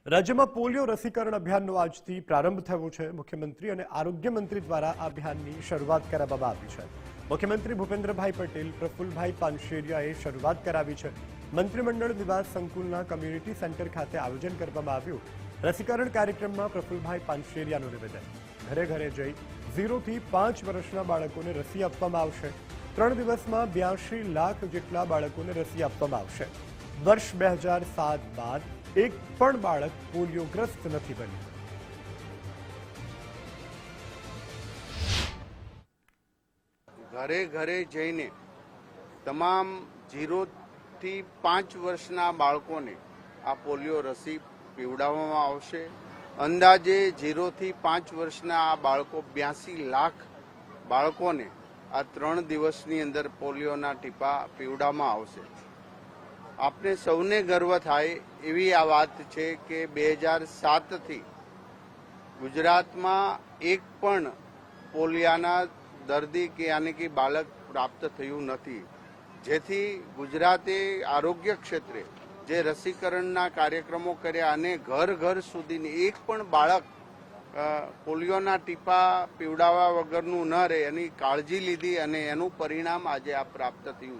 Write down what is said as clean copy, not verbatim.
રાજ્યમાં પોલિયો રસીકરણ અભિયાનનો આજથી પ્રારંભ થયો છે। મુખ્યમંત્રી અને આરોગ્ય મંત્રી દ્વારા આ અભિયાનની શરૂઆત કરવામાં આવી છે। મુખ્યમંત્રી ભૂપેન્દ્રભાઈ પટેલ, પ્રફુલ્લભાઈ પાનશેરિયાએ શરૂઆત કરાવી છે। મંત્રીમંડળ નિવાસ સંકુલના કમ્યુનિટી સેન્ટર ખાતે આયોજન કરવામાં આવ્યું। રસીકરણ કાર્યક્રમમાં પ્રફુલ્લભાઈ પાનશેરિયાનું નિવેદન। ઘરે ઘરે જઈ 0 થી 5 વર્ષના બાળકોને રસી આપવામાં આવશે। 3 દિવસમાં 82 લાખ જેટલા બાળકોને રસી આપવામાં આવશે। વર્ષ 2007 બાદ એક પણ બાળક પોલિયોગ્રસ્ત નથી બન્યું। ઘરે ઘરે જઈને તમામ 0 થી 5 વર્ષના બાળકોને આ પોલિયો રસી પીવડાવવામાં આવશે। અંદાજે 0 થી 5 વર્ષના આ બાળકો 82 લાખ બાળકોને આ 3 દિવસની અંદર પોલિયોના ટીપા પીવડાવવામાં આવશે। આપને સૌને ગર્વ થાય એવી આ વાત છે કે 2007 થી ગુજરાતમાં એક પણ પોલિયાના દર્દી કે યાની કે બાળક પ્રાપ્ત થયું નથી, જેથી ગુજરાતે આરોગ્ય ક્ષેત્રે જે રસીકરણના કાર્યક્રમો કર્યા અને ઘર ઘર સુધીની એક પણ બાળક પોલિયોના ટીપા પીવડાવવા વગરનું ન રહે એની કાળજી લીધી અને એનું પરિણામ આજે આ પ્રાપ્ત થયું છે।